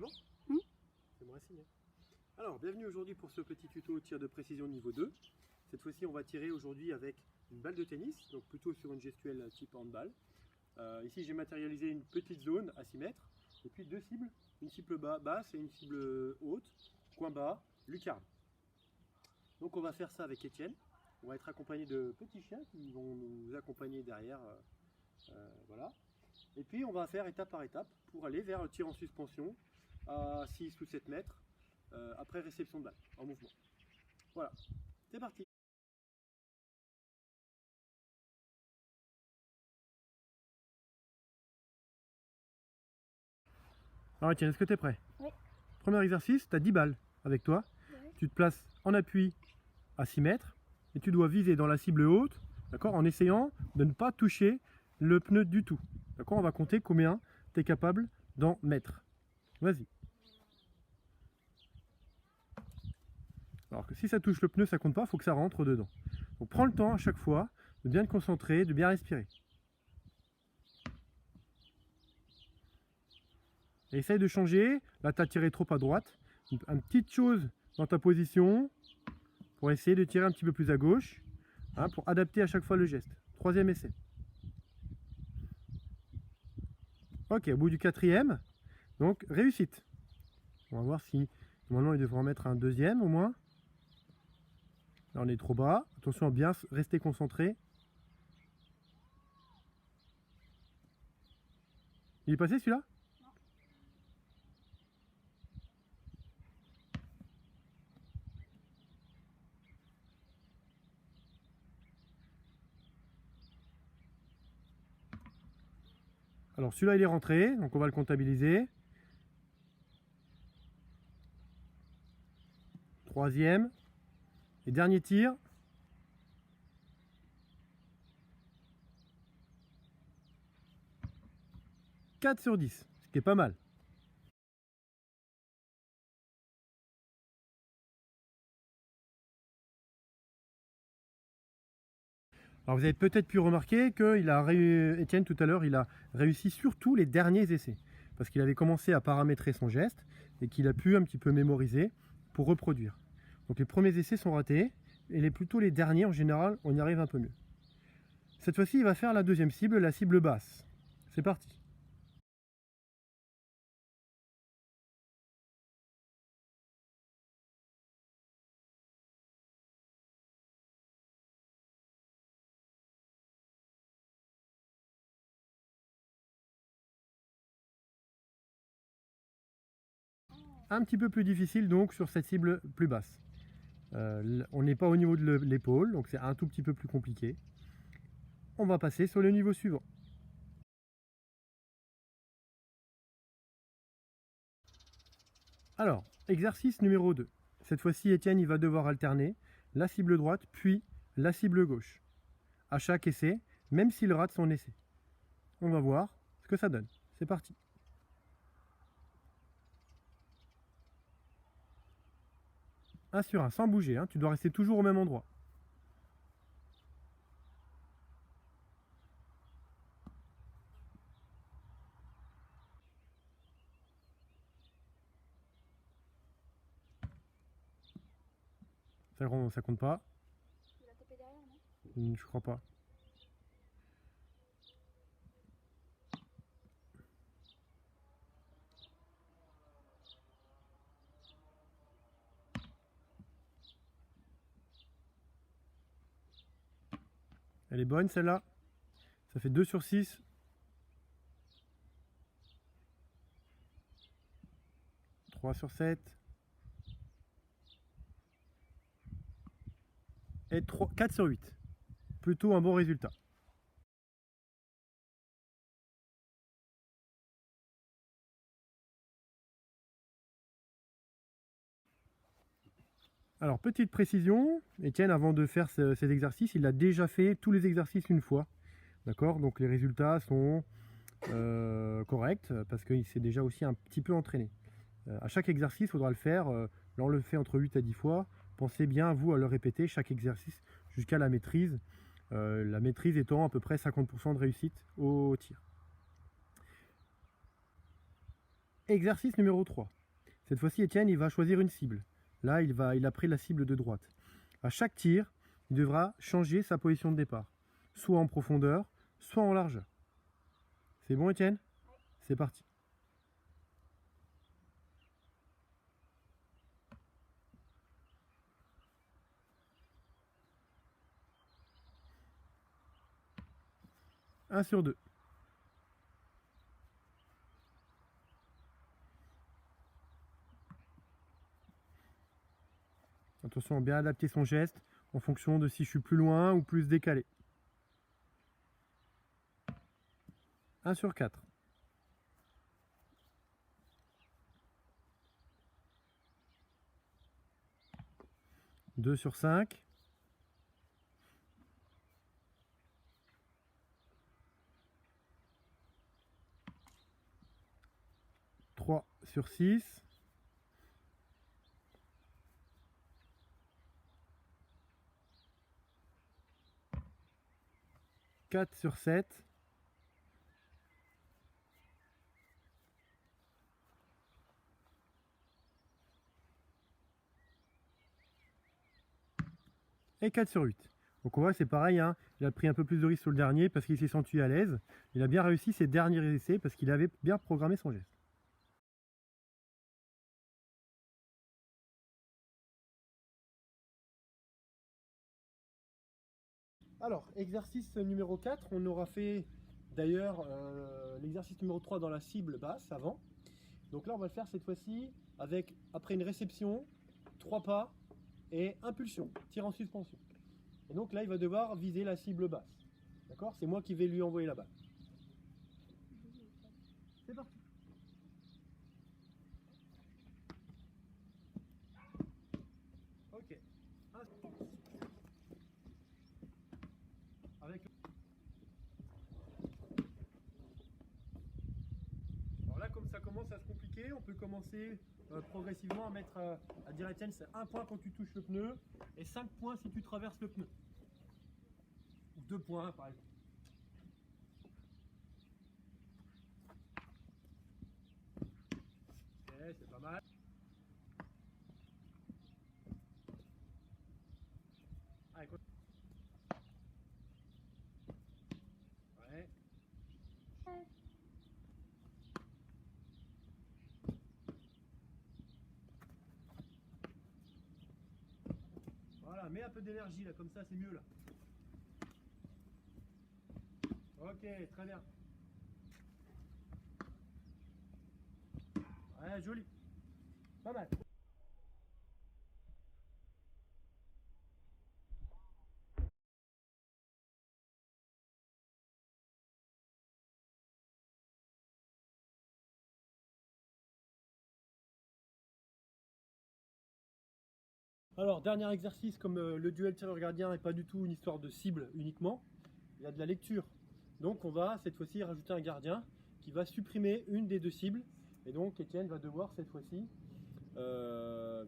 C'est bon? Hmm. C'est bon à signer. Alors, bienvenue aujourd'hui pour ce petit tuto tir de précision niveau 2. Cette fois-ci, on va tirer aujourd'hui avec une balle de tennis, donc plutôt sur une gestuelle type handball. Ici, j'ai matérialisé une petite zone à 6 mètres, et puis deux cibles, une cible basse et une cible haute, coin bas, lucarne. Donc on va faire ça avec Étienne. On va être accompagné de petits chiens qui vont nous accompagner derrière. Voilà. Et puis on va faire étape par étape pour aller vers le tir en suspension à 6 ou 7 mètres après réception de balle en mouvement. Voilà, c'est parti. Alors Étienne, est-ce que tu es prêt? Oui. Premier exercice, tu as 10 balles avec toi. Oui. Tu te places en appui à 6 mètres et tu dois viser dans la cible haute, d'accord, en essayant de ne pas toucher le pneu du tout. D'accord, on va compter combien tu es capable d'en mettre. Vas-y. Alors que si ça touche le pneu, ça compte pas, il faut que ça rentre dedans. Donc prends le temps à chaque fois de bien te concentrer, de bien respirer. Et essaye de changer. Là, tu as tiré trop à droite. Une petite chose dans ta position pour essayer de tirer un petit peu plus à gauche, hein, pour adapter à chaque fois le geste. Troisième essai. Ok, au bout du quatrième, donc réussite. On va voir si, normalement, il devrait en mettre un deuxième au moins. Là, on est trop bas. Attention à bien rester concentré. Il est passé celui-là? Alors celui-là il est rentré, donc on va le comptabiliser. Troisième et dernier tir. « 4 sur 10, ce qui est pas mal. Alors vous avez peut-être pu remarquer que Étienne tout à l'heure, il a réussi surtout les derniers essais. Parce qu'il avait commencé à paramétrer son geste et qu'il a pu un petit peu mémoriser pour reproduire. Donc les premiers essais sont ratés et plutôt les derniers, en général, on y arrive un peu mieux. Cette fois-ci, il va faire la deuxième cible, la cible basse. C'est parti. Un petit peu plus difficile donc sur cette cible plus basse. On n'est pas au niveau de l'épaule, donc c'est un tout petit peu plus compliqué. On va passer sur le niveau suivant. Alors, exercice numéro 2. Cette fois-ci, Étienne il va devoir alterner la cible droite puis la cible gauche. À chaque essai, même s'il rate son essai. On va voir ce que ça donne. C'est parti. Un sur un, sans bouger, hein. Tu dois rester toujours au même endroit. Ça compte pas. Il a tapé derrière, non? Je crois pas. Elle est bonne celle-là. Ça fait 2 sur 6. « 3 sur 7. Et 4 sur 8. Plutôt un bon résultat. Alors, petite précision, Étienne, avant de faire cet exercice, il a déjà fait tous les exercices une fois. D'accord? Donc les résultats sont corrects parce qu'il s'est déjà aussi un petit peu entraîné. À chaque exercice, il faudra le faire. Là, on le fait entre 8 à 10 fois. Pensez bien, vous, à le répéter, chaque exercice, jusqu'à la maîtrise. La maîtrise étant à peu près 50% de réussite au tir. exercice numéro 3. Cette fois-ci, Étienne, il va choisir une cible. Là, il a pris la cible de droite. À chaque tir, il devra changer sa position de départ, soit en profondeur, soit en largeur. C'est bon, Étienne? C'est parti. Un sur 2. Attention à bien adapter son geste en fonction de si je suis plus loin ou plus décalé. 1 sur 4. 2 sur 5. 3 sur 6. 4 sur 7. 4 sur 8. Donc on voit que c'est pareil, hein. Il a pris un peu plus de risque sur le dernier parce qu'il s'est senti à l'aise. Il a bien réussi ses derniers essais parce qu'il avait bien programmé son geste. Alors, exercice numéro 4, on aura fait d'ailleurs l'exercice numéro 3 dans la cible basse avant. Donc là, on va le faire cette fois-ci avec, après une réception, 3 pas et impulsion, tir en suspension. Et donc là, il va devoir viser la cible basse. D'accord? C'est moi qui vais lui envoyer la balle. C'est parti. Ok. Avec... Alors là, comme ça commence à se compliquer, on peut commencer progressivement à mettre à dire Etienne, c'est 1 point quand tu touches le pneu et 5 points si tu traverses le pneu. Ou 2 points par exemple. Ok, c'est pas mal. Allez, ouais. Voilà, mets un peu d'énergie là, comme ça c'est mieux là. Ok, très bien. Ouais, joli. Pas mal. Alors, dernier exercice, comme le duel tireur-gardien n'est pas du tout une histoire de cible uniquement, il y a de la lecture. Donc on va cette fois-ci rajouter un gardien qui va supprimer une des 2 cibles. Et donc Etienne va devoir cette fois-ci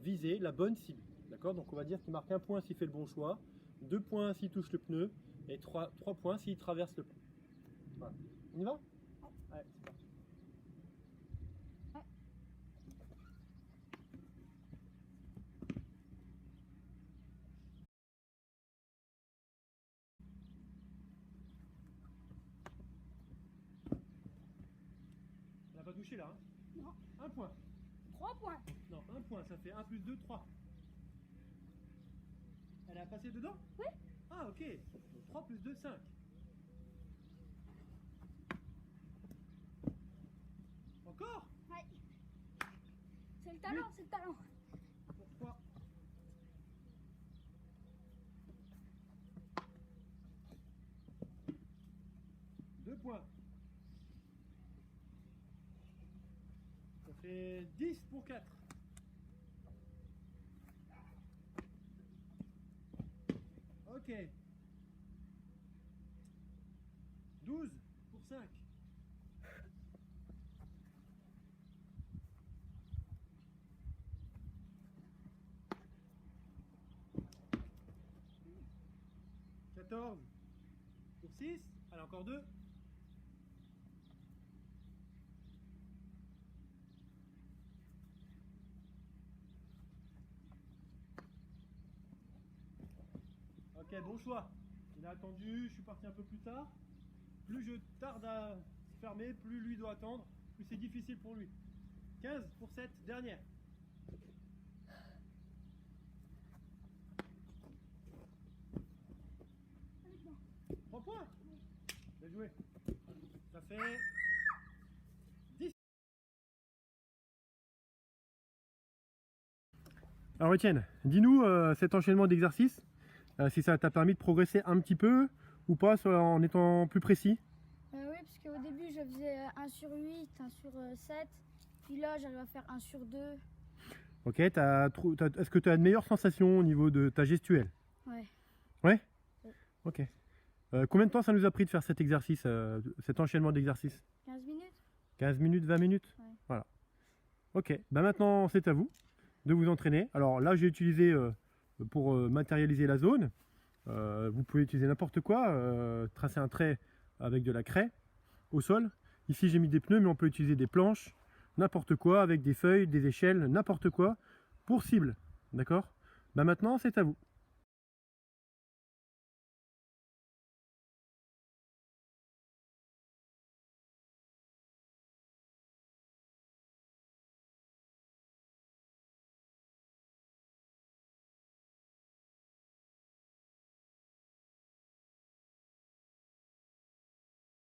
viser la bonne cible. D'accord? Donc on va dire qu'il marque 1 point s'il fait le bon choix, 2 points s'il touche le pneu, et 3 points s'il traverse le pneu. Voilà. On y va? Ouais, c'est parti. Elle n'a pas touché là, hein? Non. 1 point. 3 points. Non, 1 point, ça fait 1 plus 2, 3. Elle a passé dedans? Oui. Ah, ok. Donc 3 plus 2, 5. Encore? Ouais. C'est le talent, c'est le talent. Pourquoi? Deux points. Ça fait 10 pour 4. Ok. 12 pour 5. « 14 pour 6. Allez, encore 2. Ok, bon choix. Il a attendu, je suis parti un peu plus tard. Plus je tarde à se fermer, plus lui doit attendre, plus c'est difficile pour lui. 15 pour cette dernière. Avec moi. 3 points. Bien joué. Ça fait 10. Alors Étienne, dis-nous cet enchaînement d'exercices, si ça t'a permis de progresser un petit peu ou pas en étant plus précis. Oui, parce qu'au début, je faisais 1 sur 8, 1 sur 7. Puis là, j'arrive à faire 1 sur 2. Ok, est-ce que tu as une meilleure sensation au niveau de ta gestuelle? Ouais. Ouais. Oui. Ok. Combien de temps ça nous a pris de faire cet exercice, cet enchaînement d'exercices? 15 minutes. 15 minutes, 20 minutes? Ouais. Voilà. Ok, bah maintenant c'est à vous de vous entraîner. Alors là j'ai utilisé pour matérialiser la zone, vous pouvez utiliser n'importe quoi, tracer un trait avec de la craie au sol. Ici j'ai mis des pneus mais on peut utiliser des planches, n'importe quoi avec des feuilles, des échelles, n'importe quoi pour cible. D'accord? Bah maintenant c'est à vous.